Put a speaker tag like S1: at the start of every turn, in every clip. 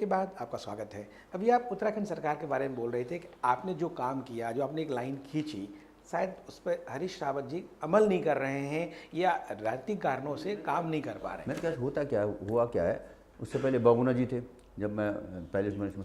S1: के बाद आपका स्वागत है। अभी आप उत्तराखंड सरकार के बारे में बोल रहे थे कि आपने जो काम किया, जो आपने एक लाइन खींची, शायद उस पर हरीश रावत जी अमल नहीं कर रहे हैं या राजनीतिक कारणों से काम नहीं कर पा रहे हैं।
S2: मेरे ख्याल होता क्या हुआ क्या है, उससे पहले बहुगुणा जी थे जब मैं पहले में,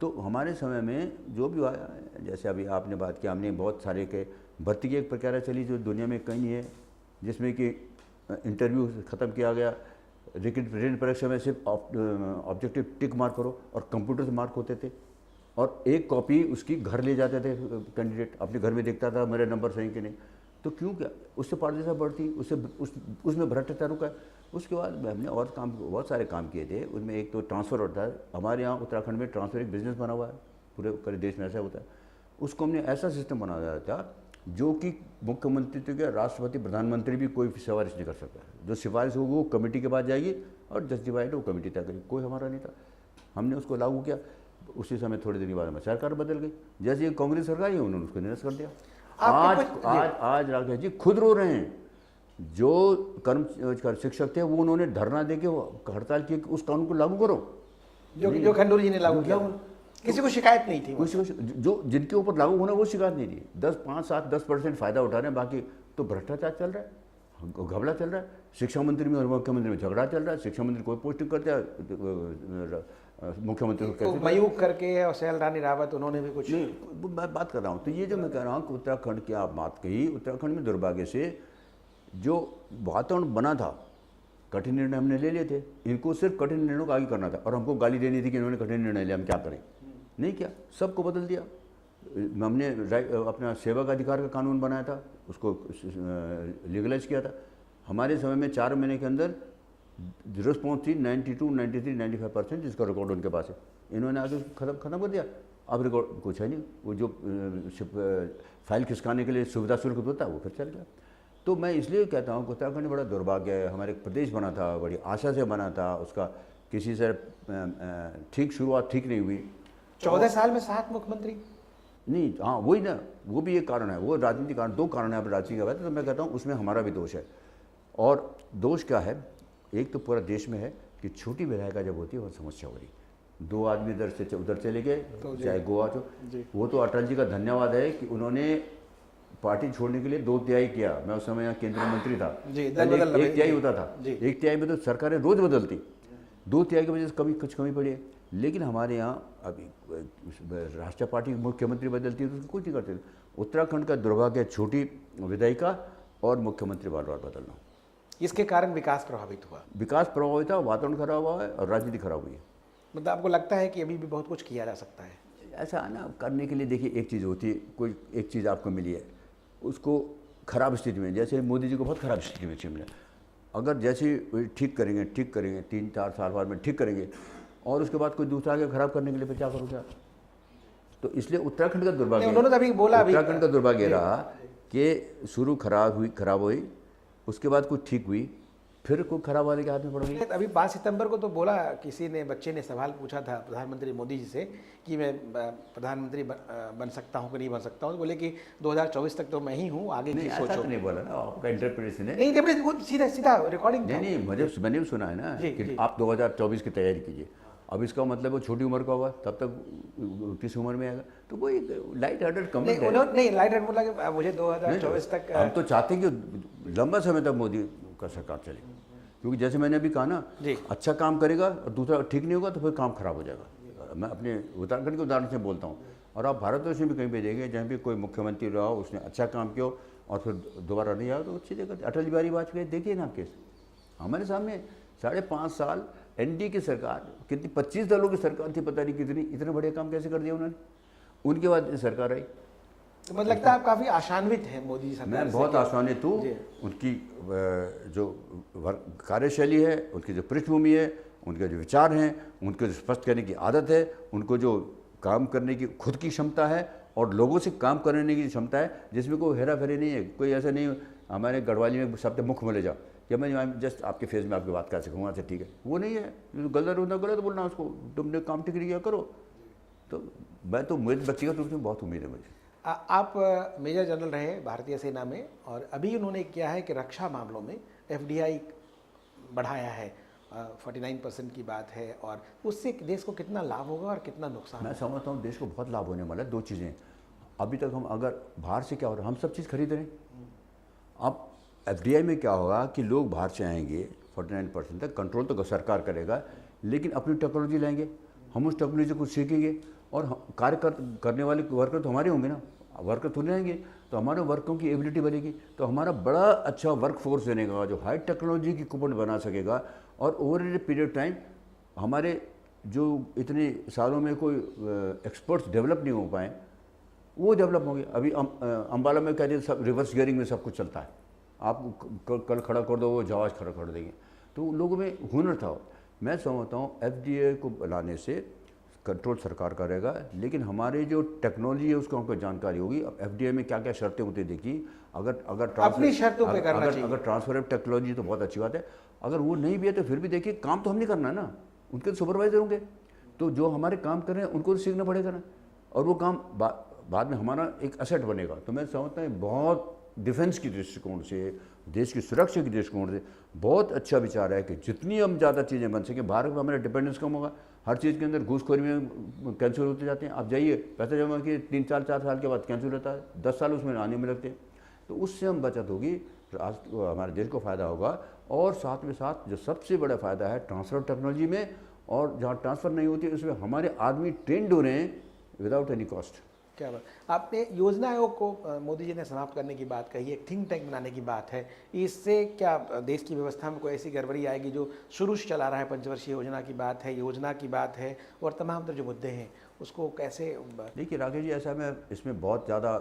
S2: तो हमारे समय में जो भी हुआ, जैसे अभी आपने बात की, हमने बहुत सारे के भर्ती की एक प्रक्रिया चली जो दुनिया में कहीं नहीं है, जिसमें कि इंटरव्यू ख़त्म किया गया, रिटन परीक्षा में सिर्फ ऑब्जेक्टिव टिक मार्क करो और कंप्यूटर से मार्क होते थे, और एक कॉपी उसकी घर ले जाते थे कैंडिडेट, अपने घर में देखता था मेरे नंबर सही कि नहीं। तो क्यों, क्या उससे पारदर्शिता बढ़ती, उसमें भ्रष्टाचार रुका। उसके बाद हमने और काम, बहुत सारे काम किए थे। उनमें एक तो ट्रांसफ़र होता है, हमारे यहाँ उत्तराखंड में ट्रांसफ़र एक बिजनेस बना हुआ है, पूरे देश में ऐसा होता है। उसको हमने ऐसा सिस्टम बनाया था जो कि मुख्यमंत्री तो क्या, राष्ट्रपति प्रधानमंत्री भी कोई सिफारिश नहीं कर सकता। जो सिफारिश होगी वो कमेटी के पास जाएगी और जस्टिफाइड वो कमेटी तय करेगी, कोई हमारा नहीं था। हमने उसको लागू किया, उसी समय थोड़े दिन बाद में सरकार बदल गई, जैसे कांग्रेस सरकार ही उन्होंने उसको निरस्त कर दिया। आज राकेश जी खुद रो रहे हैं, जो शिक्षक थे वो उन्होंने धरना देके हड़ताल की, उस कानून को लागू करो
S1: जो खंडूरी जी ने लागू किया। किसी को शिकायत नहीं थी,
S2: किसी को जो जिनके ऊपर लागू होना वो शिकायत नहीं थी। 5-7-10% फायदा उठा रहे हैं, बाकी तो भ्रष्टाचार चल रहा है, घबला चल रहा है। शिक्षा मंत्री में और मुख्यमंत्री में झगड़ा चल रहा है। शिक्षा मंत्री कोई पोस्टिंग करते हैं, मुख्यमंत्री को
S1: मयूख करके और सैल रानी रावत, उन्होंने भी कुछ
S2: नहीं, मैं बात कर रहा हूँ। तो ये जो मैं कह रहा हूँ कि उत्तराखंड की आप बात कही, उत्तराखंड में दुर्भाग्य से जो वातावरण बना था, कठिन निर्णय हमने ले लिए थे। इनको सिर्फ कठिन निर्णयों को आगे करना था और हमको गाली देनी थी कि इन्होंने कठिन निर्णय लिया, हम क्या करें। नहीं किया, सबको बदल दिया। हमने अपना सेवा का अधिकार का कानून बनाया था, उसको लीगलाइज किया था। हमारे समय में 4 महीने के अंदर रिस्पॉन्स थी 92, 93, 95%, जिसका रिकॉर्ड उनके पास है। इन्होंने आगे खत्म कर दिया। अब रिकॉर्ड कुछ है नहीं। वो जो फाइल खिसकाने के लिए सुविधा शुल्क होता है वो फिर चल गया। तो मैं इसलिए कहता हूँ कि उत्तराखंड बड़ा दुर्भाग्य है। हमारे प्रदेश बना था, बड़ी आशा से बना था, उसका किसी से ठीक शुरुआत ठीक नहीं हुई।
S1: 14 साल में 7 मुख्यमंत्री
S2: नहीं, हाँ वही ना, वो भी एक कारण है, वो राजनीतिक कारण, 2 कारण है। अब राजनीति का बात है तो मैं कहता हूँ उसमें हमारा भी दोष है। और दोष क्या है, एक तो पूरा देश में है कि छोटी विधायिका जब होती है वो समस्या हो रही, 2 आदमी इधर से उधर चले गए, चाहे गोवा तो वो तो अटल जी का धन्यवाद है कि उन्होंने पार्टी छोड़ने के लिए 2 तिहाई किया। मैं उस समय यहाँ केंद्रीय मंत्री था, 1 तिहाई होता था। 1 तिहाई में तो सरकारें रोज बदलती, 2 तिहाई की वजह से कुछ कमी पड़ी है। लेकिन हमारे यहाँ अभी राष्ट्रीय पार्टी की मुख्यमंत्री बदलती है तो उसको कुछ नहीं करते। उत्तराखंड का दुर्भाग्य है, छोटी विधायिका और मुख्यमंत्री बार बार बदलना।
S1: इसके कारण विकास प्रभावित हुआ,
S2: विकास प्रभावित हुआ, वातावरण खराब हुआ है और राजनीति खराब हुई है।
S1: मतलब आपको लगता है कि अभी भी बहुत कुछ किया जा सकता है?
S2: ऐसा ना करने के लिए देखिए, एक चीज़ होती है, कोई एक चीज़ आपको मिली है, उसको खराब स्थिति में, जैसे मोदी जी को बहुत खराब स्थिति में मिला, अगर जैसे ठीक करेंगे 3-4 साल बाद में ठीक करेंगे और उसके बाद कोई दूसरा आगे खराब करने के लिए फिर क्या करोगे आप? तो इसलिए उत्तराखंड का दुर्भाग्य,
S1: उन्होंने तो अभी बोला,
S2: उत्तराखंड का दुर्भाग्य रहा कि शुरू खराब हुई, उसके बाद कुछ ठीक हुई, फिर कोई खराब वाले के हाथ में पड़ गई।
S1: अभी 5 सितंबर को तो बोला, किसी ने, बच्चे ने सवाल पूछा था प्रधानमंत्री मोदी जी से कि मैं प्रधानमंत्री बन सकता हूं कि नहीं बन सकता हूं, तो बोले कि 2024 तक तो मैं ही हूं, आगे की सोचो।
S2: नहीं बोला ना, आपका इंटरप्रिटेशन है।
S1: नहीं, वो सीधा रिकॉर्डिंग।
S2: नहीं, मैंने भी सुना है ना कि आप 2024 की तैयारी कीजिए। अब इसका मतलब वो छोटी उम्र का होगा, तब तक किस उम्र में आएगा, तो वो एक लाइट हार्टेड कमेंट है।
S1: नहीं, लाइट हार्टेड बोला कि मुझे 2024 तक।
S2: हम तो चाहते हैं कि लंबा समय तक मोदी का सरकार चले, क्योंकि जैसे मैंने अभी कहा ना, अच्छा काम करेगा और दूसरा ठीक नहीं होगा तो फिर काम खराब हो जाएगा। मैं अपने उत्तराखंड के उदाहरण से बोलता हूँ, और आप भारतवर्ष में भी कहीं भेजेंगे जहाँ भी कोई मुख्यमंत्री रहा हो, उसने अच्छा काम किया और फिर दोबारा नहीं आया तो अच्छी जगह। अटल बिहारी वाजपेयी देखिए ना केस, हमारे सामने 5.5 साल एनडीए की सरकार, कितनी 25 दलों की सरकार थी, पता नहीं कितनी, इतने बड़े काम कैसे कर दिया उन्होंने। उनके बाद सरकार आई,
S1: तो मुझे लगता है आप काफ़ी आशान्वित हैं मोदी सरकार से।
S2: मैं बहुत आशान्वित हूँ। उनकी जो कार्यशैली है, उनकी जो पृष्ठभूमि है, उनके जो विचार हैं, उनके जो स्पष्ट करने की आदत है, उनको जो काम करने की खुद की क्षमता है और लोगों से काम करने की क्षमता है, जिसमें कोई हेरा फेरी नहीं है। कोई ऐसा नहीं, हमारे गढ़वाली में शब्द मुख में ले जाओ कि मैं जस्ट आपके फेस में आपकी बात कर सकूँगा, अच्छा ठीक है, वो नहीं है। गलत होना गलत बोलना, उसको तुमने काम ठीक नहीं किया करो। तो मैं तो मुझे व्यक्तिगत रूप से बहुत उम्मीद है मुझे।
S1: आप मेजर जनरल रहे भारतीय सेना में, और अभी उन्होंने किया है कि रक्षा मामलों में FDI बढ़ाया है, 49% की बात है, और उससे देश को कितना लाभ होगा और कितना नुकसान
S2: मैं
S1: होगा?
S2: समझता हूँ देश को बहुत लाभ होने वाला है। दो चीज़ें, अभी तक हम अगर बाहर से क्या हो रहा है, हम सब चीज़ खरीद रहे हैं। अब एफडीआई में क्या होगा कि लोग बाहर से आएंगे, 49% तक कंट्रोल तो सरकार करेगा, लेकिन अपनी टेक्नोलॉजी लाएंगे, हम उस टेक्नोलॉजी को सीखेंगे और करने वाले वर्कर तो हमारे होंगे ना, वर्कर थोड़ी आएंगे, तो हमारे वर्करों की एबिलिटी बढ़ेगी, तो हमारा बड़ा अच्छा वर्क फोर्स बनेगा जो हाई टेक्नोलॉजी की इक्विपमेंट बना सकेगा। और ओवर ए पीरियड टाइम हमारे जो इतने सालों में कोई एक्सपर्ट्स डेवलप नहीं हो पाए वो डेवलप होंगे। अभी अम्बाला में कह रहे सब रिवर्स गियरिंग में सब कुछ चलता है, आप कल खड़ा कर दो वो जहाज खड़ा कर देंगे, तो लोगों में हुनर था। मैं समझता हूँ एफडीए को बनाने से कंट्रोल सरकार करेगा, लेकिन हमारे जो टेक्नोलॉजी है उसको हमको जानकारी होगी। अब एफडीए में क्या क्या शर्तें होती है देखिए, अगर
S1: अपनी शर्तों पे करना चाहिए।
S2: अगर ट्रांसफर ऑफ टेक्नोलॉजी तो बहुत अच्छी बात है, अगर वो नहीं भी है तो फिर भी देखिए काम तो हम नहीं करना है ना, उनके तो सुपरवाइजर होंगे, तो जो हमारे काम कर रहे हैं उनको तो सीखना पड़ेगा ना, और वो काम बाद में हमारा एक असेट बनेगा। तो मैं समझता हूँ बहुत डिफेंस की दृष्टिकोण से, देश की सुरक्षा की दृष्टिकोण से बहुत अच्छा विचार है कि जितनी हम ज़्यादा चीज़ें बन सकें, भारत में हमारा डिपेंडेंस कम होगा। हर चीज़ के अंदर घूसखोरी में कैंसिल होते जाते हैं। आप जाइए पैसा जमा किए 3-4 साल के बाद कैंसिल होता है, 10 साल उसमें आने में लगते हैं, तो उससे हम बचत होगी, हमारे देश को फ़ायदा होगा। और साथ में साथ जो सबसे बड़ा फ़ायदा है ट्रांसफर टेक्नोलॉजी में, और जहाँ ट्रांसफ़र नहीं होती है उसमें हमारे आदमी ट्रेंड हो रहे हैं विदाउट एनी कॉस्ट।
S1: क्या बात, आपने योजना आयोग को मोदी जी ने समाप्त करने की बात कही, एक थिंक टैंक बनाने की बात है, इससे क्या देश की व्यवस्था में कोई ऐसी गड़बड़ी आएगी? जो शुरू से चला रहा है पंचवर्षीय योजना की बात है, योजना की बात है, और तमाम तरह जो मुद्दे हैं उसको कैसे?
S2: देखिए राकेश जी, ऐसा मैं इसमें बहुत ज़्यादा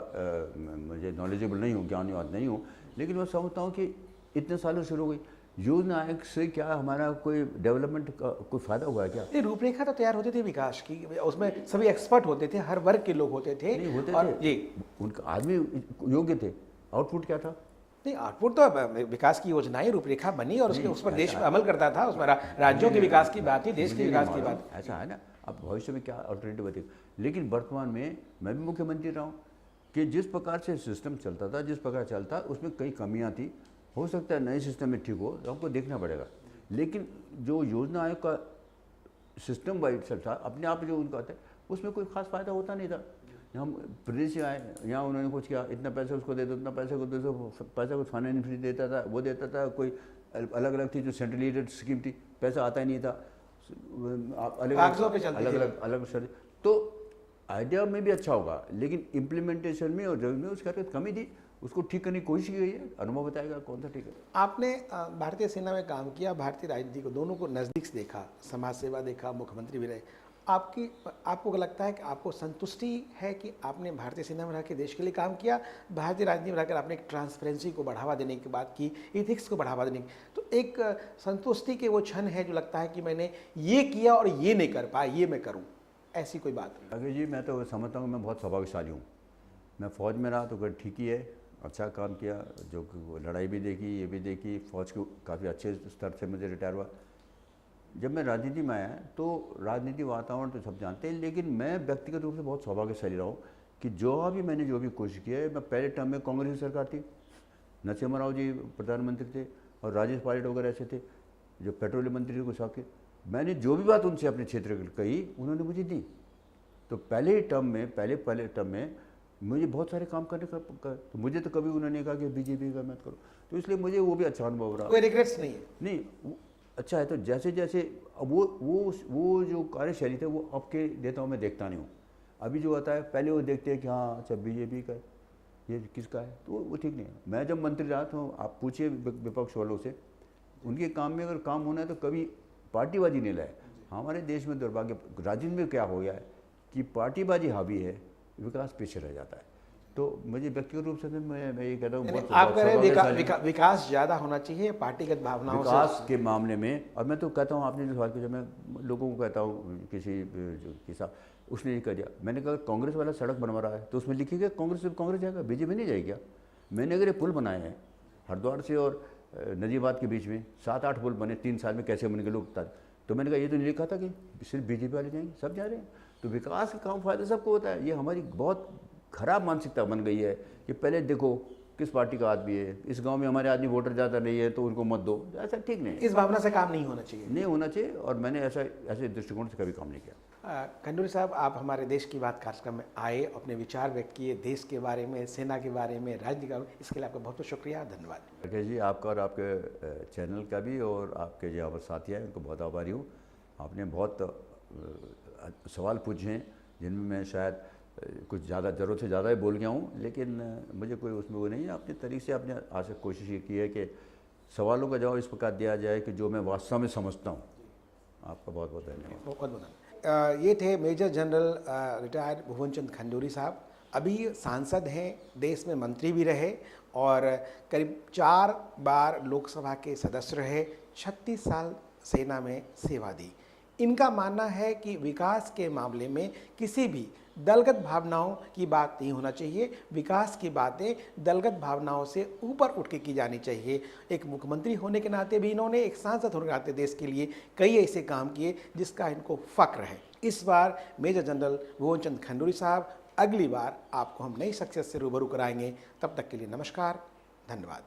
S2: मुझे नॉलेजेबल नहीं हूँ, ज्ञानवाद नहीं हूँ, लेकिन मैं समझता हूँ कि इतने सालों शुरू हो गई योजना आयोग से, क्या हमारा कोई डेवलपमेंट का कोई फ़ायदा हुआ है क्या?
S1: ये रूपरेखा तो तैयार होती थी विकास की, उसमें सभी एक्सपर्ट होते थे, हर वर्ग के लोग होते थे।
S2: नहीं होते
S1: और
S2: थे
S1: जी,
S2: उनका आदमी योग्य थे, आउटपुट क्या था?
S1: नहीं, आउटपुट तो विकास की योजनाएं रूपरेखा बनी और उसके
S2: नहीं,
S1: उस पर देश
S2: ऐसा-
S1: अमल करता था, उसमें राज्यों के विकास की बात थी, देश के
S2: मुझे
S1: विकास
S2: नहीं
S1: की
S2: मालूम,
S1: बात।
S2: ऐसा है ना। अब भविष्य में क्या अल्टरनेटिव बचेगा, लेकिन वर्तमान में मैं भी मुख्यमंत्री रहा हूँ कि जिस प्रकार से सिस्टम चलता था, जिस प्रकार चलता, उसमें कई कमियाँ थी। हो सकता है नए सिस्टम में ठीक हो, तो हमको देखना पड़ेगा। लेकिन जो योजना आयोग का सिस्टम वाइड था अपने आप जो उनका होता है, उसमें कोई खास फायदा होता नहीं था। हम प्रदेश से आए, यहाँ उन्होंने कुछ किया, इतना पैसा उसको दे दो, इतना पैसा को दे दो, पैसा कुछ फाइनेंस फ्री देता था, वो देता था, कोई अलग अलग थी जो सेंट्रल एडेड स्कीम थी, पैसा आता ही नहीं था,
S1: कागजों पे चलती थी।
S2: अलग शर्त। तो आइडिया में भी अच्छा होगा, लेकिन इम्प्लीमेंटेशन में और में उसका कमी थी, उसको ठीक करने की कोशिश की गई है। अनुभव बताएगा कौन सा ठीक है।
S1: आपने भारतीय सेना में काम किया, भारतीय राजनीति को दोनों को नज़दीक से देखा, समाज सेवा देखा, मुख्यमंत्री भी रहे। आपको लगता है कि आपको संतुष्टि है कि आपने भारतीय सेना में रह के देश के लिए काम किया, भारतीय राजनीति में रहकर आपने एक ट्रांसपेरेंसी को बढ़ावा देने की बात की, इथिक्स को बढ़ावा देने की, तो एक संतुष्टि के वो क्षण है जो लगता है कि मैंने ये किया और ये नहीं कर पाया, ये मैं करूँ, ऐसी कोई बात?
S2: अगर जी, मैं तो समझता हूँ मैं बहुत सौभाग्यशाली हूँ। मैं फ़ौज में रहा तो ठीक ही है, अच्छा काम किया, जो लड़ाई भी देखी, ये भी देखी, फ़ौज को काफ़ी अच्छे स्तर से मुझे रिटायर हुआ। जब मैं राजनीति में आया तो राजनीति वातावरण तो सब जानते हैं, लेकिन मैं व्यक्तिगत रूप से बहुत सौभाग्यशाली रहा हूँ कि मैंने जो भी कोशिश की है। मैं पहले टर्म में कांग्रेस की सरकार थी, नरसिम्हा राव जी प्रधानमंत्री थे और राजेश पायलट वगैरह ऐसे थे जो पेट्रोलियम मंत्री थे, कुछ आपके, मैंने जो भी बात उनसे अपने क्षेत्र की कही उन्होंने मुझे दी। तो पहले टर्म में मुझे बहुत सारे काम करने का, तो मुझे तो कभी उन्होंने कहा कि बीजेपी का मत करो, तो इसलिए मुझे वो भी अच्छा अनुभव रहा।
S1: कोई रिग्रेट्स नहीं है?
S2: नहीं, अच्छा है। तो जैसे जैसे वो जो कार्यशैली थे वो अब के नेताओं में देखता नहीं हूँ। अभी जो होता है पहले वो देखते हैं कि हाँ अच्छा बीजेपी का है, ये किसका है, तो वो ठीक नहीं है। मैं जब मंत्री रहा तो आप पूछिए विपक्ष वालों से, उनके काम में अगर काम होना है तो कभी पार्टीबाजी नहीं लाए। हमारे देश में दुर्भाग्य राजनीति में क्या हो गया है कि पार्टीबाजी हावी है, विकास पीछे रह जाता है। तो मुझे व्यक्तिगत रूप से मैं ये कहता हूँ
S1: आप कह रहे हैं विकास ज़्यादा होना चाहिए पार्टीगत भावनाओं से,
S2: विकास के मामले में। और मैं तो कहता हूँ, आपने जो सवाल किया, मैं लोगों को कहता हूँ, किसी उसने ये कह दिया, मैंने कहा कांग्रेस वाला सड़क बनवा रहा है तो उसमें लिखिएगा कांग्रेस जाएगा, बीजेपी नहीं जाएगी क्या? मैंने अगर ये पुल बनाए हैं हरिद्वार से और नजीबाद के बीच में, 7-8 पुल बने 3 साल में, कैसे बन गए लोग, तो मैंने कहा ये तो नहीं लिखा था कि सिर्फ बीजेपी वाले जाएंगे, सब जा रहे हैं। तो विकास का काम फायदा सबको होता है। ये हमारी बहुत खराब मानसिकता बन गई है कि पहले देखो किस पार्टी का आदमी है, इस गांव में हमारे आदमी वोटर ज़्यादा नहीं है तो उनको मत दो, ऐसा ठीक नहीं है,
S1: इस भावना से काम नहीं होना चाहिए।
S2: नहीं होना चाहिए। और मैंने ऐसे दृष्टिकोण से कभी काम नहीं किया।
S1: खंडूरी साहब, आप हमारे देश की बात कार्यक्रम में आए, अपने विचार व्यक्त किए देश के बारे में, सेना के बारे में, राजनीति के बारे में, इसके लिए आपका बहुत बहुत शुक्रिया, धन्यवाद।
S2: राकेश जी, आपका और आपके चैनल का भी और आपके जो हमारे साथी हैं उनको बहुत आभारी हूँ। आपने बहुत सवाल पूछे हैं जिनमें मैं शायद कुछ ज़्यादा ज़रूरत से ज़्यादा ही बोल गया हूँ, लेकिन मुझे कोई उसमें वो नहीं है। अपने तरीके से आपने आज तक कोशिश ये की है कि सवालों का जवाब इस प्रकार दिया जाए कि जो मैं वास्तव में समझता हूँ। आपका बहुत बहुत धन्यवाद।
S1: बहुत बहुत धन्यवाद। ये थे मेजर जनरल रिटायर्ड भुवन चंद खंडूरी साहब। अभी सांसद हैं, देश में मंत्री भी रहे और करीब 4 बार लोकसभा के सदस्य रहे, 36 साल सेना में सेवा दी। इनका मानना है कि विकास के मामले में किसी भी दलगत भावनाओं की बात नहीं होना चाहिए। विकास की बातें दलगत भावनाओं से ऊपर उठ के की जानी चाहिए। एक मुख्यमंत्री होने के नाते भी इन्होंने, एक सांसद होने के नाते देश के लिए कई ऐसे काम किए जिसका इनको फ़क्र है। इस बार मेजर जनरल भुवन चंद खंडूरी साहब, अगली बार आपको हम नई शख्सियत से रूबरू कराएंगे। तब तक के लिए नमस्कार, धन्यवाद।